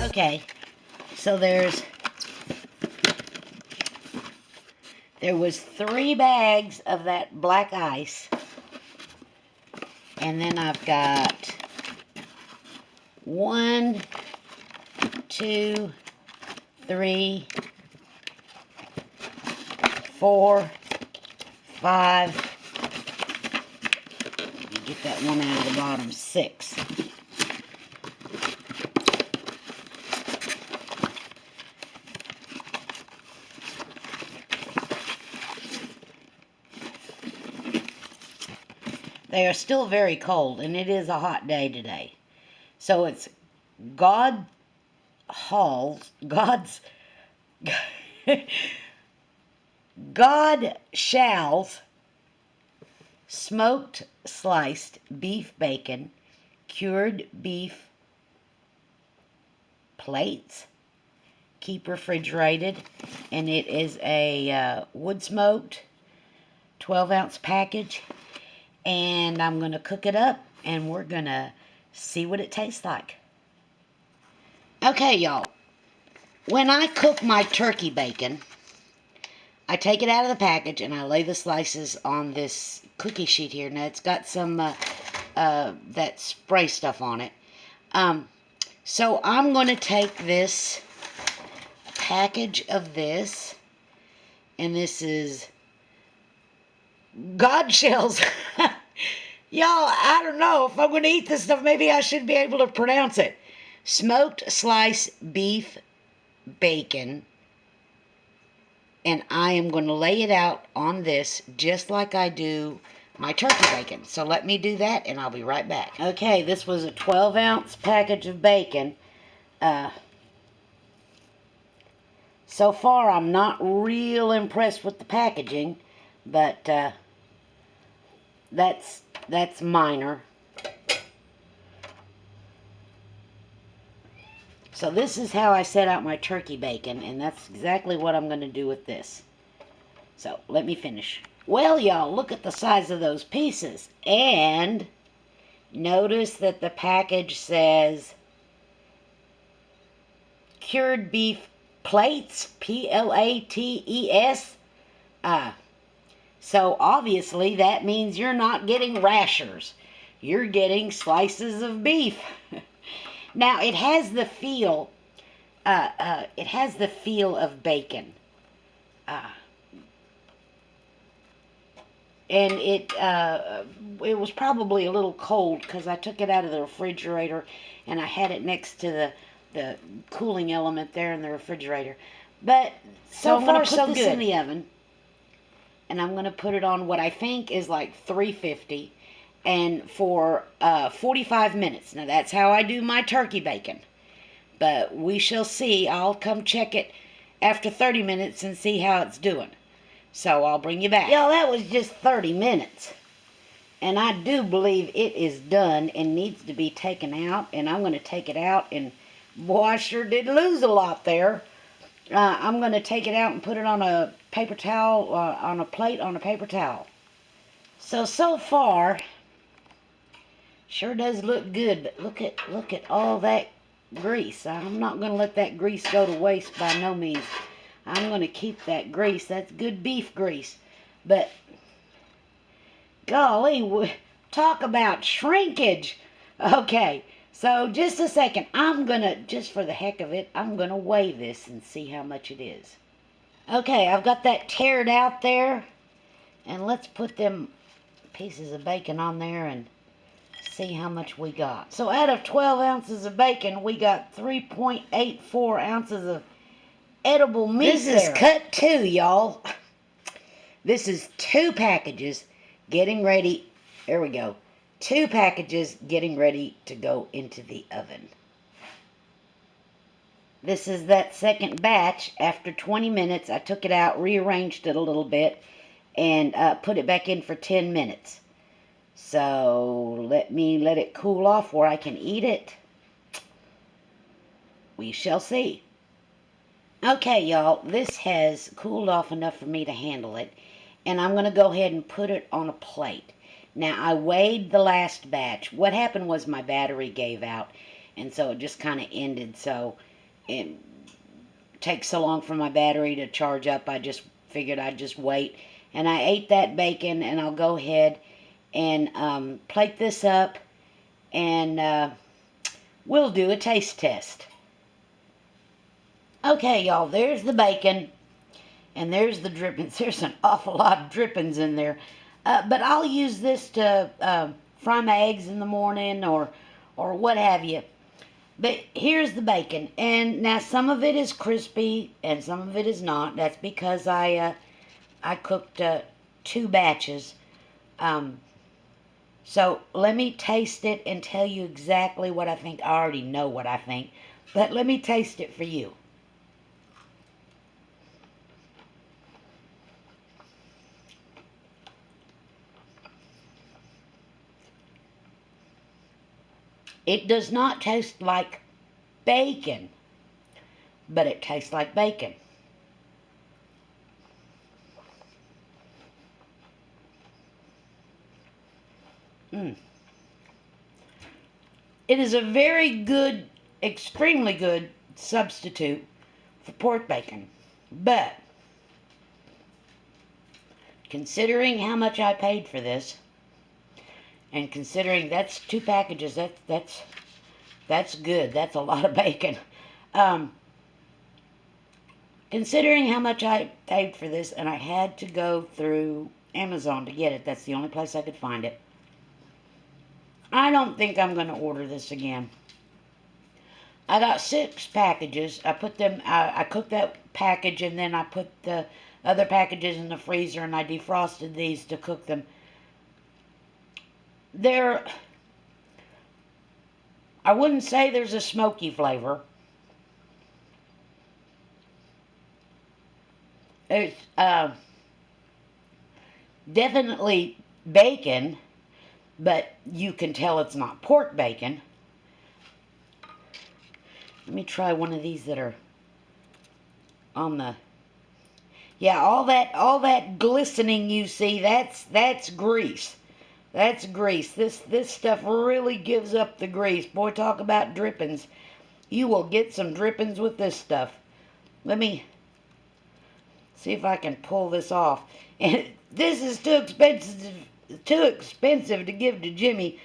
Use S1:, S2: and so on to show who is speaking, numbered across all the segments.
S1: Okay, so there was 3 bags of that black ice, and then I've got 1, 2, 3, 4, 5. Let me get that one out of the bottom. 6. They are still very cold, and it is a hot day today. So it's Godshall's smoked sliced beef bacon, cured beef plates, keep refrigerated, and it is a wood smoked 12-ounce package. And I'm going to cook it up, and we're going to see what it tastes like. Okay, y'all. When I cook my turkey bacon, I take it out of the package, and I lay the slices on this cookie sheet here. Now, it's got some that spray stuff on it. So I'm going to take this package of this, and this is Godshall's. Y'all, I don't know if I'm going to eat this stuff. Maybe I should be able to pronounce it. Smoked sliced beef bacon. And I am going to lay it out on this just like I do my turkey bacon. So let me do that, and I'll be right back. Okay, this was a 12-ounce package of bacon. So far, I'm not real impressed with the packaging, but that's minor. So this is how I set out my turkey bacon, and that's exactly what I'm going to do with this. So let me finish. Well, y'all, look at the size of those pieces. And notice that the package says cured beef plates, P-L-A-T-E-S. So obviously that means you're not getting rashers. You're getting slices of beef. Now it has the feel. It has the feel of bacon. And it was probably a little cold because I took it out of the refrigerator and I had it next to the cooling element there in the refrigerator. But so far, so good. I'm going to put this in the oven, and I'm going to put it on what I think is like 350, and for 45 minutes. Now, that's how I do my turkey bacon. But we shall see. I'll come check it after 30 minutes and see how it's doing. So I'll bring you back. Y'all, that was just 30 minutes. And I do believe it is done and needs to be taken out. And I'm going to take it out. And boy, I sure did lose a lot there. I'm going to take it out and put it on a paper towel, on a plate on a paper towel. So far, sure does look good. But look at all that grease. I'm not going to let that grease go to waste by no means. I'm going to keep that grease. That's good beef grease. But, golly, talk about shrinkage. Okay, so just a second. I'm going to, just for the heck of it, I'm going to weigh this and see how much it is. Okay, I've got that tared out there. And let's put them pieces of bacon on there and see how much we got. So out of 12 ounces of bacon, we got 3.84 ounces of edible meat. This is cut 2, y'all. This is 2 packages getting ready. There we go. 2 packages getting ready to go into the oven. This is that second batch. After 20 minutes, I took it out, rearranged it a little bit, and put it back in for 10 minutes. So let it cool off where I can eat it. We shall see. Okay, y'all, this has cooled off enough for me to handle it, and I'm going to go ahead and put it on a plate. Now, I weighed the last batch. What happened was my battery gave out, and so it just kind of ended. So it takes so long for my battery to charge up, I just figured I'd just wait. And I ate that bacon, and I'll go ahead and plate this up, and we'll do a taste test. Okay, y'all, there's the bacon, and there's the drippings. There's an awful lot of drippings in there. But I'll use this to fry my eggs in the morning or what have you. But here's the bacon. And now some of it is crispy and some of it is not. That's because I cooked 2 batches. So let me taste it and tell you exactly what I think. I already know what I think. But let me taste it for you. It does not taste like bacon, but it tastes like bacon. Mm. It is a very good, extremely good substitute for pork bacon. But considering how much I paid for this, and considering that's 2 packages, that's good. That's a lot of bacon. Considering how much I paid for this, and I had to go through Amazon to get it. That's the only place I could find it. I don't think I'm going to order this again. I got 6 packages. I put them. I cooked that package, and then I put the other packages in the freezer, and I defrosted these to cook them. I wouldn't say there's a smoky flavor. It's definitely bacon, but you can tell it's not pork bacon. Let me try one of these that are on the... Yeah, all that glistening you see, that's grease. That's grease. This stuff really gives up the grease. Boy, talk about drippings. You will get some drippings with this stuff. Let me see if I can pull this off. And this is too expensive to give to Jimmy.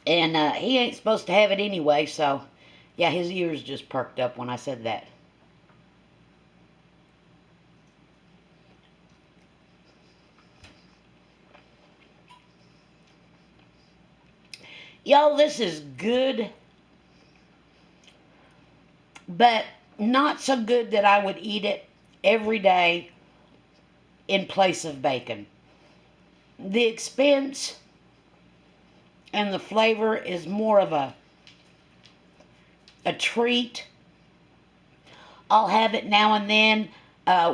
S1: And he ain't supposed to have it anyway, so yeah, his ears just perked up when I said that. Y'all, this is good, but not so good that I would eat it every day in place of bacon. The expense and the flavor is more of a treat. I'll have it now and then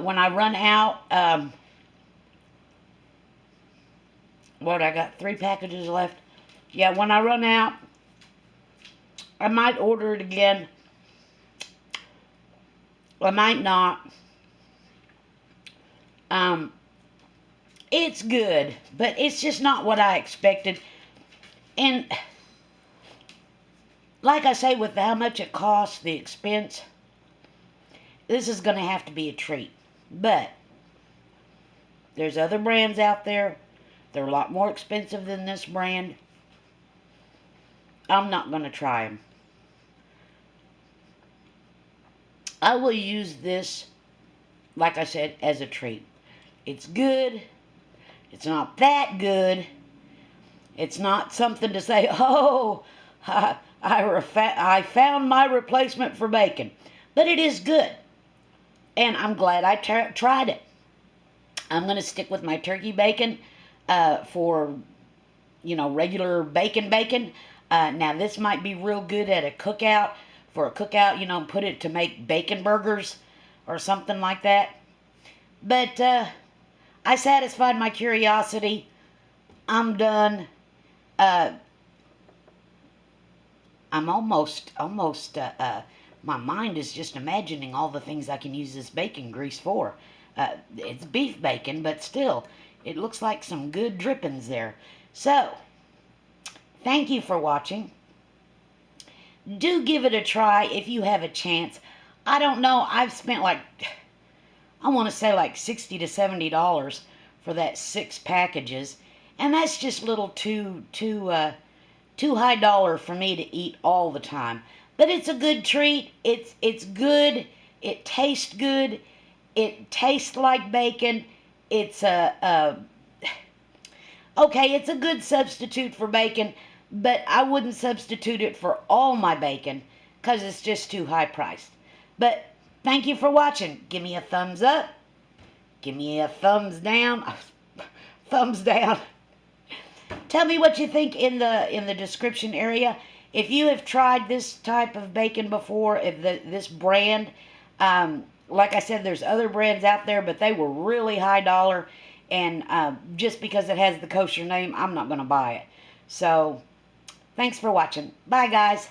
S1: when I run out. I got 3 packages left. Yeah, when I run out, I might order it again. I might not. It's good, but it's just not what I expected. And like I say, with how much it costs, the expense, this is going to have to be a treat. But there's other brands out there. They're a lot more expensive than this brand. I'm not going to try them. I will use this, like I said, as a treat. It's good. It's not that good. It's not something to say, oh, I found my replacement for bacon. But it is good. And I'm glad I tried it. I'm going to stick with my turkey bacon for, regular bacon. Now, this might be real good at a cookout. For a cookout, put it to make bacon burgers or something like that. But I satisfied my curiosity. I'm done. I'm almost my mind is just imagining all the things I can use this bacon grease for. It's beef bacon, but still, it looks like some good drippings there. So, thank you for watching. Do give it a try if you have a chance. I don't know, I've spent like, I want to say like $60 to $70 for that 6 packages. And that's just a little too high dollar for me to eat all the time. But it's a good treat. It's good. It tastes good. It tastes like bacon. It's okay, it's a good substitute for bacon, but I wouldn't substitute it for all my bacon because it's just too high priced. But thank you for watching. Give me a thumbs up. Give me a thumbs down. Thumbs down. Tell me what you think in the description area. If you have tried this type of bacon before, if this brand, like I said, there's other brands out there, but they were really high dollar. And just because it has the kosher name, I'm not going to buy it. So, thanks for watching. Bye, guys.